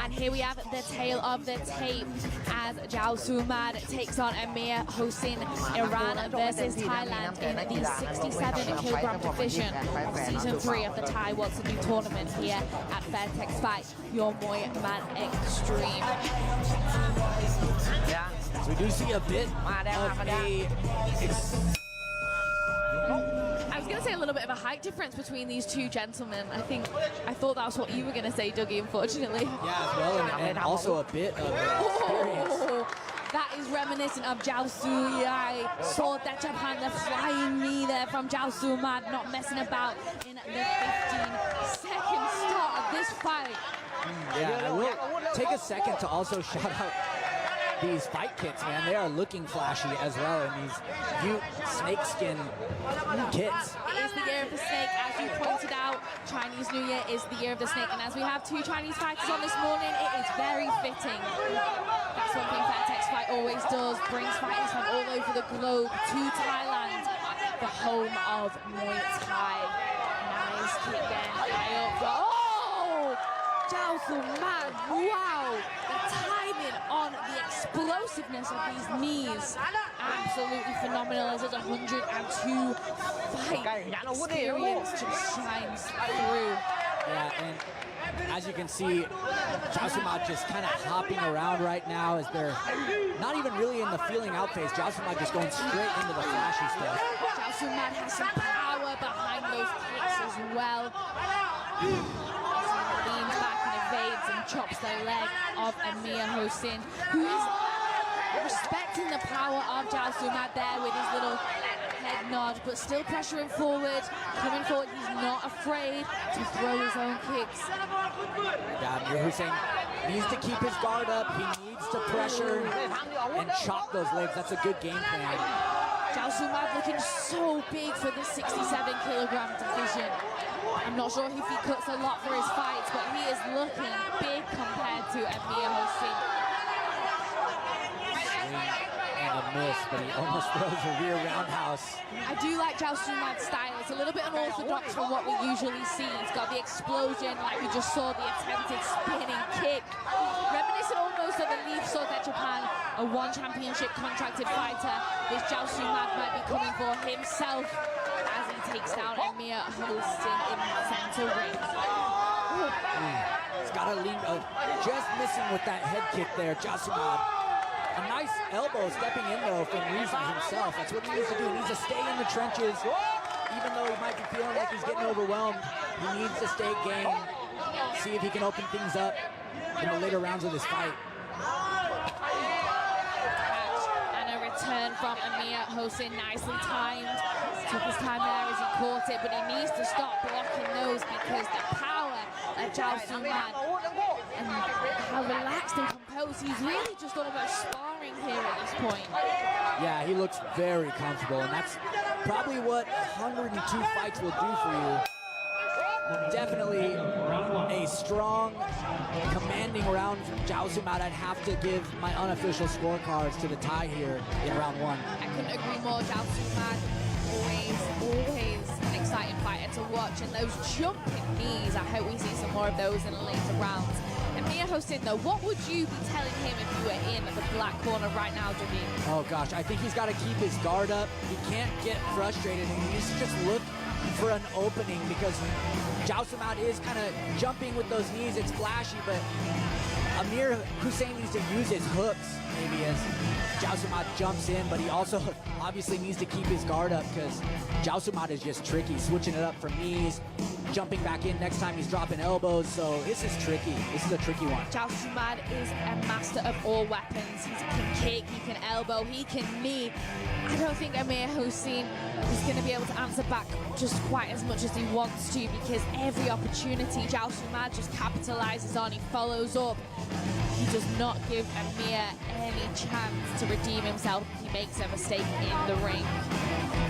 And here we have the tail of the tape as Jaosueamad takes on Amirhossein, Iran versus Thailand in the 67kg division of Season 3 of the Thai World Series tournament here at Fairtex Fight, your Muay Man Extreme. Yeah. So we do see a bit of I was going to say a little bit of a height difference between these two gentlemen. I thought that was what you were going to say, Dougie, unfortunately. Yeah, as well, and also a bit of experience. That is reminiscent of Jaosueamad. Saw that Japan, the flying knee there from Jaosueamad, not messing about in the 15-second start of this fight. Yeah, I will take a second to also shout out these fight kits, man. They are looking flashy as well in these cute snakeskin kits. It is the year of the snake, as you pointed out. Chinese New Year is the year of the snake, and as we have two Chinese fighters on this morning, it is very fitting. That's one thing Fairtex Fight always does, brings fighters from all over the globe to Thailand, the home of Muay Thai. Nice kick there, high up. Oh! Jaosueamad, wow! The timing on the explosiveness of these knees, absolutely phenomenal. As it's 102 fight experience just shines through. Yeah, and as you can see, Jaosueamad just kind of hopping around right now as they're not even really in the feeling out phase. Jaosueamad just going straight into the flashy stuff. Jaosueamad has some power behind those kicks as well. Leans back and evades and chops the leg of Amirhossein, who is respecting the power of Jaosueamad there with his little head nod, but still pressuring forward, coming forward. He's not afraid to throw his own kicks. Yeah, Amirhossein needs to keep his guard up. He needs to pressure and chop those legs. That's a good game plan. Jaosueamad looking so big for the 67kg division. I'm not sure if he cuts a lot for his fights, but he is looking big compared to Amirhossein. And a miss, but he almost throws a rear roundhouse. I do like Jaosueamad's style. It's a little bit unorthodox from what we usually see. He's got the explosion, like we just saw, the attempted spinning kick. Reminiscent almost of the Leaf Sword that Japan, a one championship contracted fighter, which Jaosueamad might be coming for himself as he takes down Amirhossein in the center ring. He's got a lean, just missing with that head kick there, Jaosueamad. A nice elbow stepping in though from Reason himself. That's what he needs to do. He needs to stay in the trenches. Even though he might be feeling like he's getting overwhelmed, he needs to stay game. See if he can open things up in the later rounds of this fight. And a return from Amirhossein, nicely timed. Took his time there as he caught it, but he needs to stop blocking those because the power of Jaosueamad and how relaxed and composed, he's really just almost sparring here at this point. Yeah, he looks very comfortable, and that's probably what 102 fights will do for you. Definitely a strong, commanding round from Jaosueamad. I'd have to give my unofficial scorecards to the tie here in round one. I couldn't agree more. Jaosueamad, always an exciting fighter to watch, and those jumping knees, I hope we see some more of those in the later rounds. Amirhossein though, what would you be telling him if you were in the black corner right now, Dougie? Oh gosh, I think he's got to keep his guard up. He can't get frustrated, and he needs to just look for an opening because Jaosueamad is kind of jumping with those knees. It's flashy, but Amirhossein needs to use his hooks maybe as Jaosueamad jumps in, but he also obviously needs to keep his guard up because Jaosueamad is just tricky, switching it up from knees, jumping back in. Next time he's dropping elbows, so this is tricky. This is a tricky one. Jaosueamad is a master of all weapons. He can kick, he can elbow, he can knee. I don't think Amirhossein is going to be able to answer back just quite as much as he wants to because every opportunity Jaosueamad just capitalizes on, he follows up. He does not give Amir any chance to redeem himself if he makes a mistake in the ring.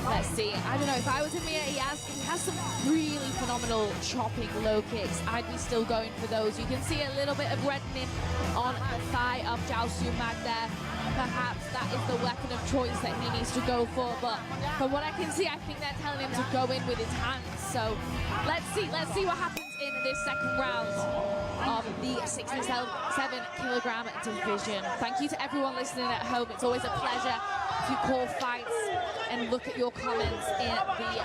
Let's see. I don't know, if I was Amir, he has some really phenomenal chopping low kicks. I'd be still going for those. You can see a little bit of reddening on the thigh of Jaosueamad there. Perhaps that is the weapon of choice that he needs to go for, but from what I can see, I think they're telling him to go in with his hands. So let's see what happens in this second round of the 67-kilogram division. Thank you to everyone listening at home. It's always a pleasure to call fights and look at your comments in the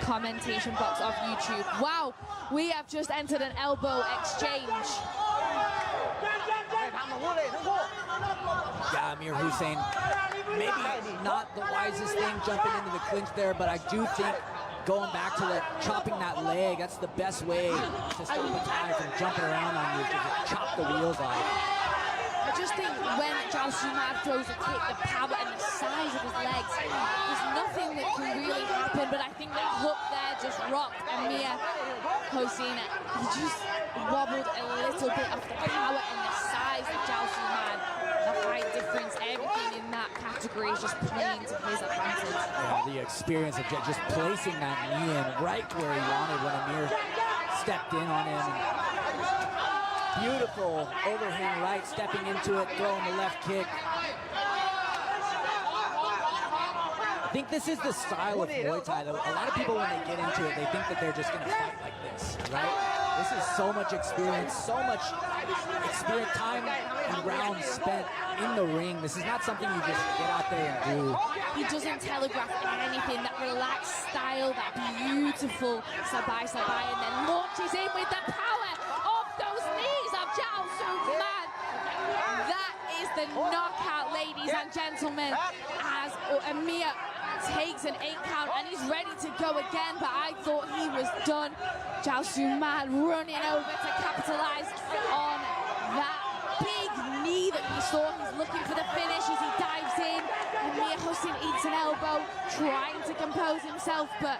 commentation box of YouTube. Wow, we have just entered an elbow exchange. Yeah, Amirhossein, maybe not the wisest thing jumping into the clinch there, but I do think going back to chopping that leg, that's the best way to stop the guy from jumping around on you, to chop the wheels off. I just think when Jaosueamad throws a kick, the power and the size of his legs, there's nothing that can really happen, but I think that hook there just rocked Amirhossein. He just wobbled a little bit off the power and the size of Jaosueamad. The height difference, everything in that category is just playing to his advantage. Yeah, the experience of just placing that knee in right where he wanted when Amir stepped in on him. Beautiful overhand right, stepping into it, throwing the left kick. I think this is the style of Muay Thai, though. A lot of people, when they get into it, they think that they're just going to fight like this, right? This is so much experience, time and rounds spent in the ring. This is not something you just get out there and do. He doesn't telegraph anything. That relaxed style, that beautiful sabai, and then launches in with the power of those knees of Jaosueamad. That is the knockout, ladies and gentlemen, as Amir takes an 8 count and he's ready to go again, but I thought he was done. Jaosueamad running over to capitalize on that big knee that we saw. He's looking for the finish as he dives in. Amirhossein eats an elbow, trying to compose himself, but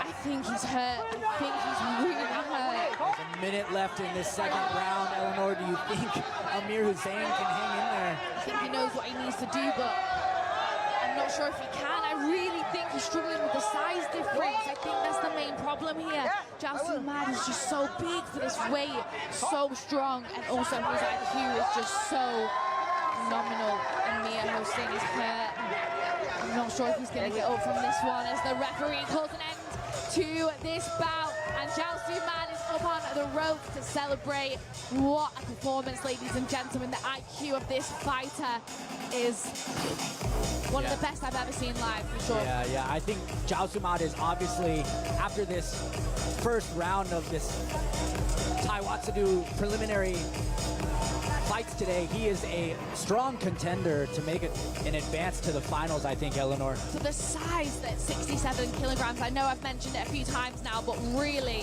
I think he's hurt. I think he's really hurt. There's a minute left in this second round. Eleanor, do you think Amirhossein can hang in there? I think he knows what he needs to do, but I'm not sure if he can. I really think he's struggling with the size difference. I think that's the main problem here. Jaosueamad is just so big for this weight, so strong, and also his IQ is just so phenomenal. Amirhossein is hurt. I'm not sure if he's going to get up from this one as the referee calls an end to this bout, and Jaosueamad is up on the rope to celebrate. What a performance, ladies and gentlemen. The IQ of this fighter is one of the best I've ever seen live, for sure. Yeah. I think Jaosueamad is obviously, after this first round of this Taiwatsudu preliminary fights today, he is a strong contender to make an advance to the finals, I think, Eleanor. So the size, that 67 kilograms, I know I've mentioned it a few times now, but really,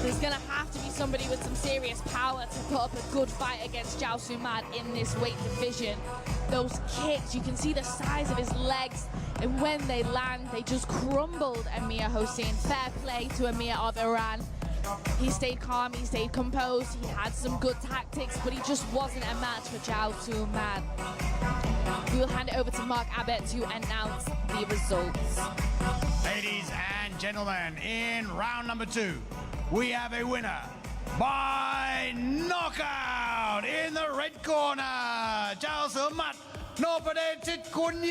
there's going to have to be somebody with some serious power to put up a good fight against Jaosueamad in this weight division. Those kicks, you can see the size of his legs, and when they land, they just crumbled Amirhossein. Fair play to Amir of Iran. He stayed calm, he stayed composed, he had some good tactics, but he just wasn't a match for Jaosueamad. We will hand it over to Mark Abbott to announce the results. Ladies and gentlemen, in round number 2, we have a winner by knockout in the red corner, Jaosueamad Noppadechsitkhun.